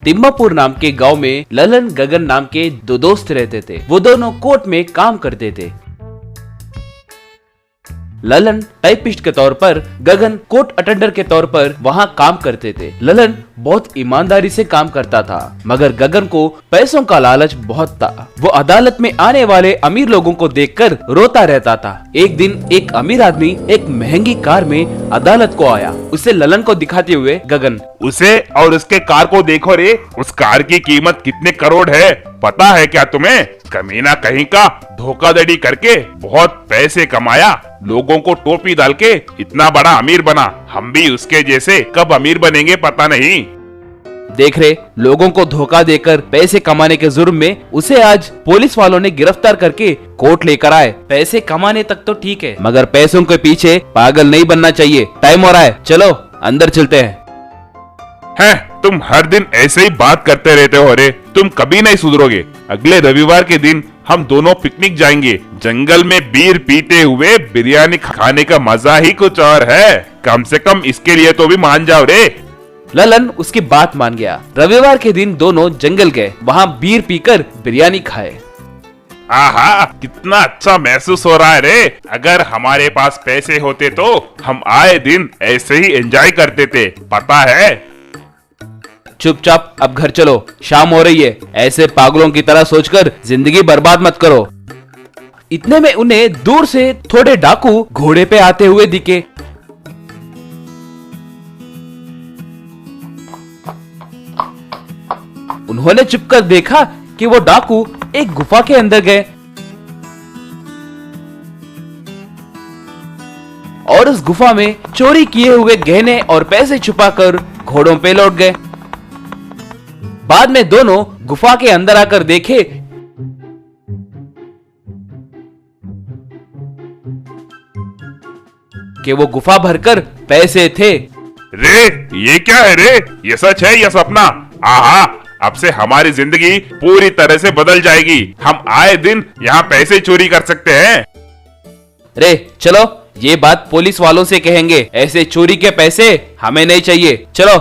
तिम्मापुर नाम के गांव में ललन गगन नाम के दो दोस्त रहते थे। वो दोनों कोर्ट में काम करते थे। ललन टाइपिस्ट के तौर पर, गगन कोर्ट अटेंडर के तौर पर वहाँ काम करते थे। ललन बहुत ईमानदारी से काम करता था, मगर गगन को पैसों का लालच बहुत था। वो अदालत में आने वाले अमीर लोगों को देखकर रोता रहता था। एक दिन एक अमीर आदमी एक महंगी कार में अदालत को आया। उसे ललन को दिखाते हुए गगन, उसे और उसके कार को देखो रे, उस कार की कीमत कितने करोड़ है पता है क्या तुम्हें? कमीना कहीं का धोखाधड़ी करके बहुत पैसे कमाया, लोगों को टोपी डाल के इतना बड़ा अमीर बना। हम भी उसके जैसे कब अमीर बनेंगे पता नहीं। देख रहे, लोगों को धोखा देकर पैसे कमाने के जुर्म में उसे आज पुलिस वालों ने गिरफ्तार करके कोर्ट लेकर आए। पैसे कमाने तक तो ठीक है, मगर पैसों के पीछे पागल नहीं बनना चाहिए। टाइम हो रहा है, चलो अंदर चलते हैं। तुम हर दिन ऐसे ही बात करते रहते हो रे, तुम कभी नहीं सुधरोगे। अगले रविवार के दिन हम दोनों पिकनिक जाएंगे। जंगल में बीयर पीते हुए बिरयानी खाने का मजा ही कुछ और है। कम से कम इसके लिए तो भी मान जाओ रे। ललन उसकी बात मान गया। रविवार के दिन दोनों जंगल गए, वहाँ बीयर पीकर बिरयानी खाए। आहा, कितना अच्छा महसूस हो रहा है रे। अगर हमारे पास पैसे होते तो हम आए दिन ऐसे ही एंजॉय करते थे, पता है। चुपचाप अब घर चलो, शाम हो रही है। ऐसे पागलों की तरह सोचकर जिंदगी बर्बाद मत करो। इतने में उन्हें दूर से थोड़े डाकू घोड़े पे आते हुए दिखे। उन्होंने चुपकर देखा कि वो डाकू एक गुफा के अंदर गए और उस गुफा में चोरी किए हुए गहने और पैसे छुपाकर घोड़ों पे लौट गए। बाद में दोनों गुफा के अंदर आकर देखे कि वो गुफा भरकर पैसे थे। रे, ये क्या है रे? ये सच है या सपना? आहा, अब से हमारी जिंदगी पूरी तरह से बदल जाएगी। हम आए दिन यहाँ पैसे चोरी कर सकते हैं। रे चलो, ये बात पुलिस वालों से कहेंगे। ऐसे चोरी के पैसे हमें नहीं चाहिए। चलो।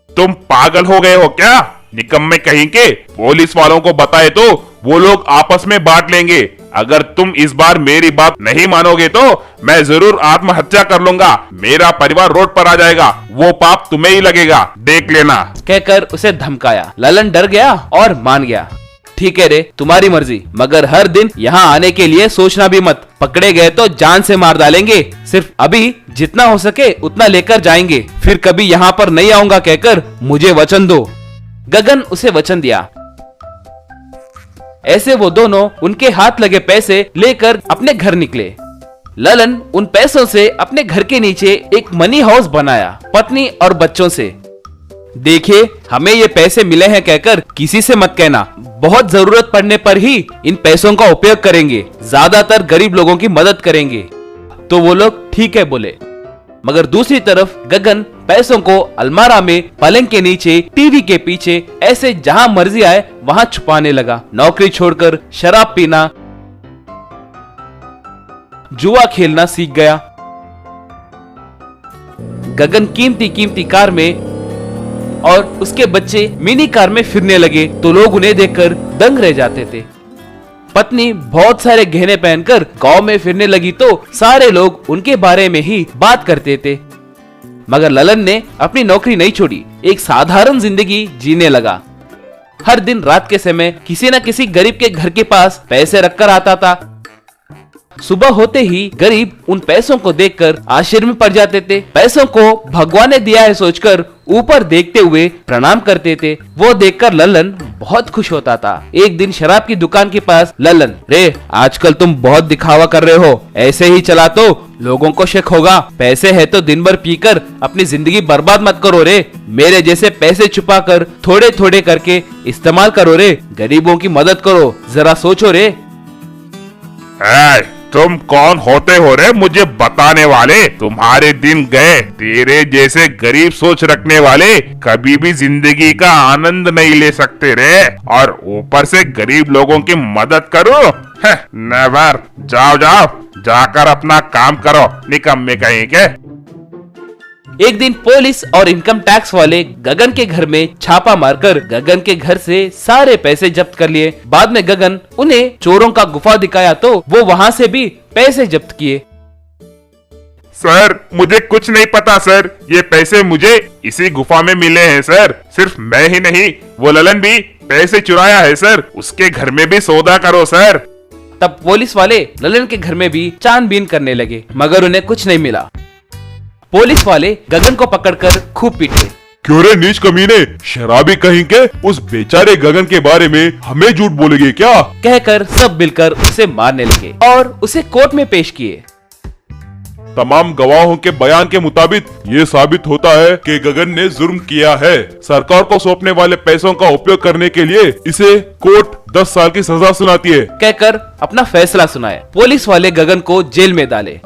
तुम पागल हो गए हो क्या? निकम्मे कहीं के। पुलिस वालों को बताए तो वो लोग आपस में बांट लेंगे। अगर तुम इस बार मेरी बात नहीं मानोगे तो मैं जरूर आत्महत्या कर लूंगा। मेरा परिवार रोड पर आ जाएगा। वो पाप तुम्हें ही लगेगा, देख लेना। कहकर उसे धमकाया। ललन डर गया और मान गया। ठीक है रे, तुम्हारी मर्जी, मगर हर दिन यहाँ आने के लिए सोचना भी मत। पकड़े गए तो जान से मार डालेंगे। सिर्फ अभी जितना हो सके उतना लेकर जाएंगे, फिर कभी यहाँ पर नहीं आऊंगा कहकर मुझे वचन दो। गगन उसे वचन दिया। ऐसे वो दोनों उनके हाथ लगे पैसे लेकर अपने घर निकले। ललन उन पैसों से अपने घर के नीचे एक मनी हाउस बनाया, पत्नी और बच्चों से। देखिए, हमें ये पैसे मिले हैं कहकर किसी से मत कहना। बहुत जरूरत पड़ने पर ही इन पैसों का उपयोग करेंगे। ज्यादातर गरीब लोगों की मदद करेंगे। तो वो लोग ठीक है बोले। मगर दूसरी तरफ गगन पैसों को अलमारा में, पलंग के नीचे, टीवी के पीछे, ऐसे जहां मर्जी आए वहां छुपाने लगा। नौकरी छोड़कर शराब पीना, जुआ खेलना सीख गया। गगन कीमती कीमती कार में और उसके बच्चे मिनी कार में फिरने लगे तो लोग उन्हें देखकर दंग रह जाते थे। पत्नी बहुत सारे गहने पहनकर गांव में फिरने लगी तो सारे लोग उनके बारे में ही बात करते थे। मगर ललन ने अपनी नौकरी नहीं छोड़ी, एक साधारण जिंदगी जीने लगा। हर दिन रात के समय किसी न किसी गरीब के घर के पास पैसे रखकर आता था। सुबह होते ही गरीब उन पैसों को देखकर आश्चर्य में पड़ जाते थे। पैसों को भगवान ने दिया है सोचकर ऊपर देखते हुए प्रणाम करते थे। वो देखकर ललन बहुत खुश होता था। एक दिन शराब की दुकान के पास ललन, रे आजकल तुम बहुत दिखावा कर रहे हो, ऐसे ही चला तो लोगों को शक होगा। पैसे है तो दिन भर पीकर अपनी जिंदगी बर्बाद मत करो रे। मेरे जैसे पैसे छुपा कर थोड़े थोड़े करके इस्तेमाल करो रे। गरीबों की मदद करो, जरा सोचो रे। तुम कौन होते हो रे मुझे बताने वाले? तुम्हारे दिन गए। तेरे जैसे गरीब सोच रखने वाले कभी भी जिंदगी का आनंद नहीं ले सकते रे। और ऊपर से गरीब लोगों की मदद करो, नेवर। जाओ जाओ, जाकर अपना काम करो, निकम्मे कहीं के। एक दिन पुलिस और इनकम टैक्स वाले गगन के घर में छापा मारकर गगन के घर से सारे पैसे जब्त कर लिए। बाद में गगन उन्हें चोरों का गुफा दिखाया तो वो वहाँ से भी पैसे जब्त किए। सर मुझे कुछ नहीं पता सर, ये पैसे मुझे इसी गुफा में मिले हैं सर। सिर्फ मैं ही नहीं, वो ललन भी पैसे चुराया है सर, उसके घर में भी सौदा करो सर। तब पुलिस वाले ललन के घर में भी छानबीन करने लगे मगर उन्हें कुछ नहीं मिला। पुलिस वाले गगन को पकड़कर खूब पीटे। क्यों रे नीच कमीने, शराबी कहीं के, उस बेचारे गगन के बारे में हमें झूठ बोलेगे क्या? कहकर सब मिलकर उसे मारने लगे और उसे कोर्ट में पेश किए। तमाम गवाहों के बयान के मुताबिक ये साबित होता है कि गगन ने जुर्म किया है। सरकार को सौंपने वाले पैसों का उपयोग करने के लिए इसे कोर्ट 10 साल की सजा सुनाती है। कहकर अपना फैसला सुनाया। पुलिस वाले गगन को जेल में डाले।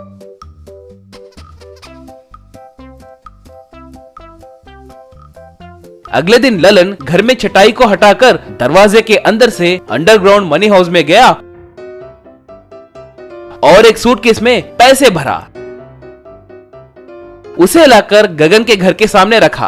अगले दिन ललन घर में चटाई को हटाकर दरवाजे के अंदर से अंडरग्राउंड मनी हाउस में गया और एक सूटकेस में पैसे भरा। उसे लाकर गगन के घर के सामने रखा।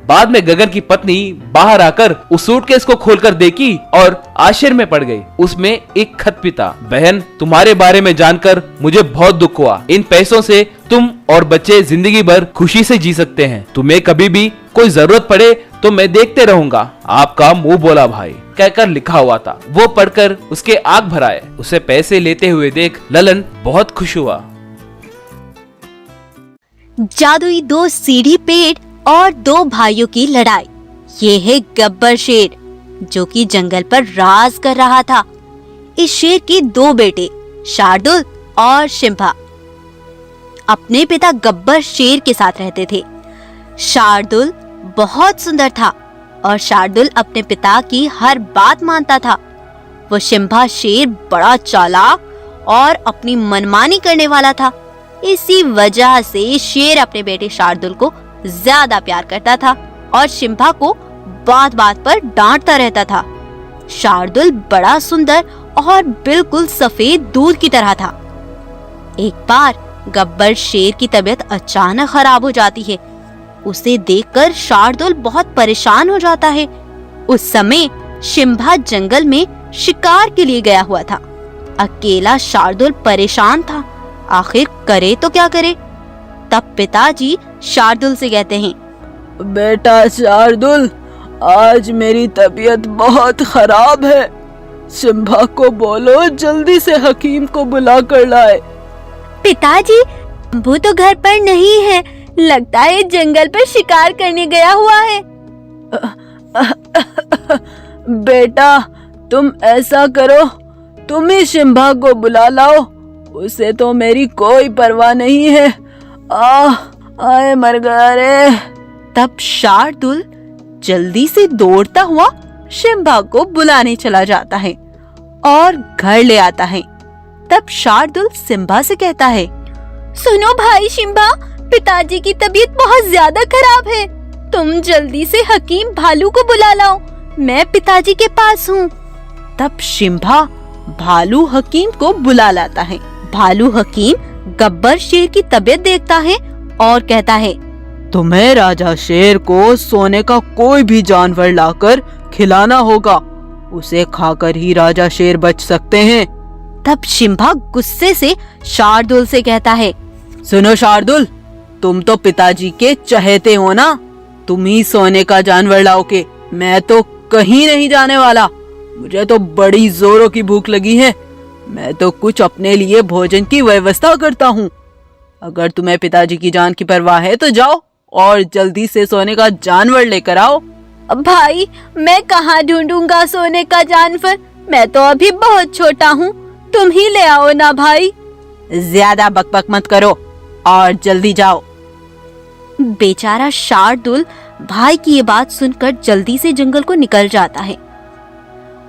बाद में गगन की पत्नी बाहर आकर उस सूटकेस को खोलकर देखी और आश्चर्य में पड़ गई। उसमें एक खत पिता, बहन तुम्हारे बारे में जानकर मुझे बहुत दुख हुआ। इन पैसों से तुम और बच्चे जिंदगी भर खुशी से जी सकते हैं। तुम्हें कभी भी कोई जरूरत पड़े तो मैं देखते रहूंगा, आपका मुंह बोला भाई, कहकर लिखा हुआ था। वो पढ़कर उसके आंख भर आए। उसे पैसे लेते हुए देख ललन बहुत खुश हुआ। जादुई 2 सीढ़ी पेड़ और 2 भाइयों की लड़ाई। ये है गब्बर शेर जो कि जंगल पर राज कर रहा था। इस शेर के 2 बेटे शार्दुल और शिम्भा अपने पिता गब्बर शेर के साथ रहते थे। शार्दुल बहुत सुंदर था और शार्दुल अपने पिता की हर बात मानता था। वो शिम्भा शेर बड़ा चालाक और अपनी मनमानी करने वाला था। इसी वजह से शेर अपने बेटे शार्दुल को ज्यादा प्यार करता था और शिम्भा को बात बात पर डांटता रहता था। शार्दुल बड़ा सुंदर और बिल्कुल सफेद दूध की तरह था। एक बार गब्बर शेर की तबीयत अचानक खराब हो जाती है। उसे देखकर शार्दुल बहुत परेशान हो जाता है। उस समय शिम्भा जंगल में शिकार के लिए गया हुआ था। अकेला शार्दुल परेशान था, आखिर करे तो क्या करे। तब पिताजी शार्दुल से कहते हैं, बेटा शार्दुल, आज मेरी तबीयत बहुत खराब है। शिम्भा को बोलो जल्दी से हकीम को बुला कर लाए। पिताजी, वो तो घर पर नहीं है, लगता है जंगल पर शिकार करने गया हुआ है। बेटा तुम ऐसा करो, तुम ही शिम्भा को बुला लाओ, उसे तो मेरी कोई परवाह नहीं है। आए मर गया रे। तब शार्दुल जल्दी से दौड़ता हुआ शिम्भा को बुलाने चला जाता है और घर ले आता है। तब शार्दुल शिम्भा से कहता है, सुनो भाई शिम्भा, पिताजी की तबीयत बहुत ज्यादा खराब है। तुम जल्दी से हकीम भालू को बुला लाओ, मैं पिताजी के पास हूँ। तब शिम्भा भालू हकीम को बुला लाता है। भालू हकीम गब्बर शेर की तबीयत देखता है और कहता है, तुम्हें राजा शेर को सोने का कोई भी जानवर लाकर खिलाना होगा, उसे खाकर ही राजा शेर बच सकते हैं। तब शिम्भा गुस्से से शार्दुल से कहता है, सुनो शार्दुल, तुम तो पिताजी के चहेते हो ना, तुम ही सोने का जानवर लाओगे, मैं तो कहीं नहीं जाने वाला। मुझे तो बड़ी जोरों की भूख लगी है, मैं तो कुछ अपने लिए भोजन की व्यवस्था करता हूँ। अगर तुम्हें पिताजी की जान की परवाह है तो जाओ और जल्दी से सोने का जानवर लेकर आओ। भाई मैं कहाँ ढूंढूंगा सोने का जानवर, मैं तो अभी बहुत छोटा हूँ, तुम ही ले आओ ना भाई। ज्यादा बकबक मत करो और जल्दी जाओ। बेचारा शार्दुल भाई की ये बात सुनकर जल्दी से जंगल को निकल जाता है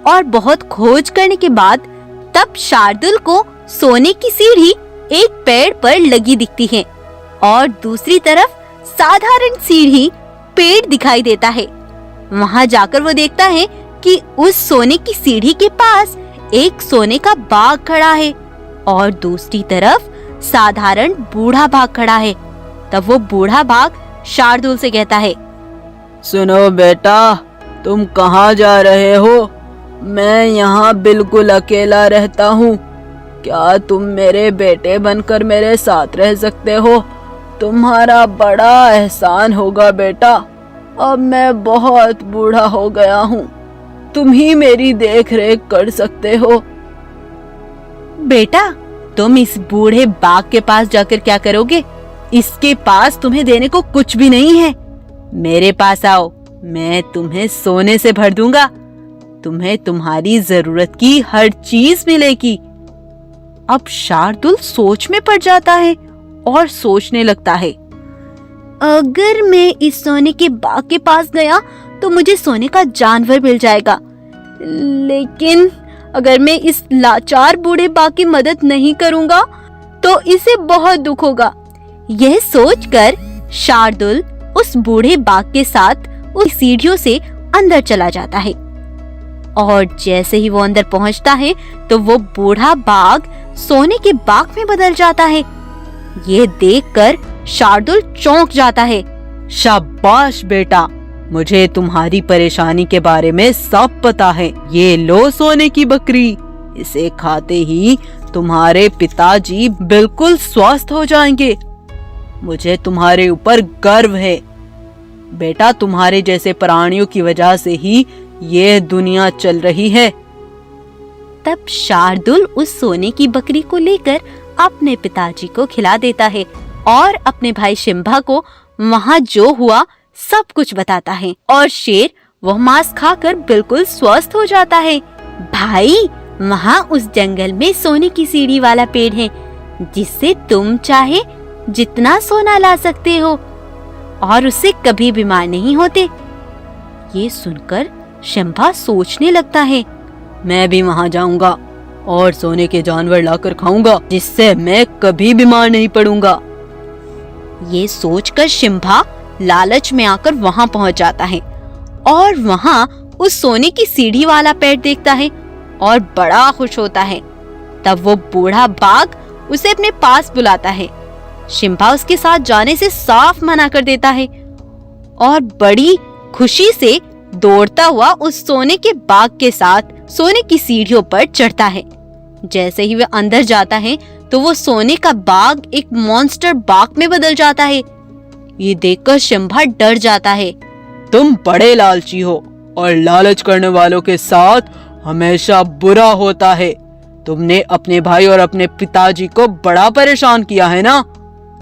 और बहुत खोज करने के बाद तब शार्दुल को सोने की सीढ़ी एक पेड़ पर लगी दिखती है और दूसरी तरफ साधारण सीढ़ी पेड़ दिखाई देता है। वहाँ जाकर वो देखता है कि उस सोने की सीढ़ी के पास एक सोने का बाघ खड़ा है और दूसरी तरफ साधारण बूढ़ा बाघ खड़ा है। तब वो बूढ़ा बाघ शार्दुल से कहता है, सुनो बेटा, तुम कहाँ जा रहे हो? मैं यहाँ बिल्कुल अकेला रहता हूँ। क्या तुम मेरे बेटे बनकर मेरे साथ रह सकते हो? तुम्हारा बड़ा एहसान होगा बेटा। अब मैं बहुत बूढ़ा हो गया हूँ, तुम ही मेरी देख रेख कर सकते हो। बेटा, तुम इस बूढ़े बाघ के पास जाकर क्या करोगे? इसके पास तुम्हें देने को कुछ भी नहीं है। मेरे पास आओ, मैं तुम्हें सोने से भर दूंगा। तुम्हें तुम्हारी जरूरत की हर चीज मिलेगी। अब शार्दुल सोच में पड़ जाता है और सोचने लगता है, अगर मैं इस सोने के बाघ के पास गया तो मुझे सोने का जानवर मिल जाएगा, लेकिन अगर मैं इस लाचार बूढ़े बाघ की मदद नहीं करूंगा तो इसे बहुत दुख होगा। यह सोचकर शार्दुल उस बूढ़े बाघ के साथ उस सीढ़ियों से अंदर चला जाता है और जैसे ही वो अंदर पहुंचता है तो वो बूढ़ा बाघ सोने के बाघ में बदल जाता है। ये देखकर शार्दुल चौंक जाता है। शाबाश बेटा, मुझे तुम्हारी परेशानी के बारे में सब पता है। ये लो सोने की बकरी, इसे खाते ही तुम्हारे पिताजी बिल्कुल स्वस्थ हो जाएंगे। मुझे तुम्हारे ऊपर गर्व है बेटा। तुम्हारे जैसे प्राणियों की वजह से ही ये दुनिया चल रही है। तब शार्दुल उस सोने की बकरी को लेकर अपने पिताजी को खिला देता है और अपने भाई शिम्भा को वहाँ जो हुआ सब कुछ बताता है और शेर वह मांस खाकर बिल्कुल स्वस्थ हो जाता है। भाई, वहाँ उस जंगल में सोने की सीढ़ी वाला पेड़ है जिससे तुम चाहे जितना सोना ला सकते हो और उससे कभी बीमार नहीं होते। ये सुनकर शिम्भा सोचने लगता है, मैं भी वहाँ जाऊंगा और सोने के जानवर लाकर खाऊंगा जिससे मैं कभी बीमार नहीं पड़ूंगा। ये सोचकर शिम्भा लालच में आकर वहाँ पहुँच जाता है और वहाँ उस सोने की सीढ़ी वाला पेड़ देखता है और बड़ा खुश होता है। तब वो बूढ़ा बाघ उसे अपने पास बुलाता है। शिम्भा उसके साथ जाने से साफ मना कर देता है और बड़ी खुशी से दौड़ता हुआ उस सोने के बाघ के साथ सोने की सीढ़ियों पर चढ़ता है। जैसे ही वह अंदर जाता है तो वो सोने का बाघ एक मॉन्स्टर बाघ में बदल जाता है। ये देखकर शिम्भा डर जाता है। तुम बड़े लालची हो और लालच करने वालों के साथ हमेशा बुरा होता है। तुमने अपने भाई और अपने पिताजी को बड़ा परेशान किया है ना,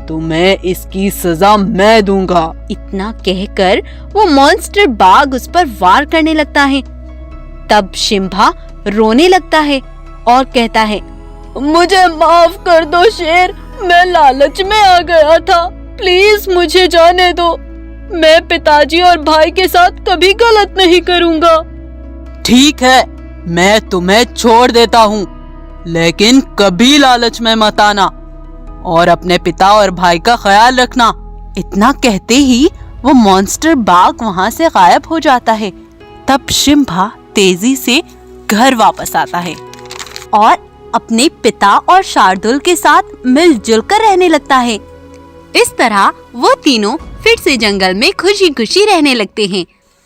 तुम्हें इसकी सजा मैं दूंगा। इतना कहकर वो मॉन्स्टर बाघ उस पर वार करने लगता है। तब शिम्भा रोने लगता है और कहता है, मुझे माफ कर दो शेर, मैं लालच में आ गया था। प्लीज मुझे जाने दो। मैं पिताजी और भाई के साथ कभी गलत नहीं करूंगा। ठीक है, मैं तुम्हें छोड़ देता हूँ, लेकिन कभी लालच में मत आना और अपने पिता और भाई का ख्याल रखना। इतना कहते ही वो मॉन्स्टर बाघ वहाँ से गायब हो जाता है। तब शिम्भा तेजी से घर वापस आता है और अपने पिता और शार्दुल के साथ मिलजुल कर रहने लगता है। इस तरह वो तीनों फिर से जंगल में खुशी खुशी रहने लगते हैं।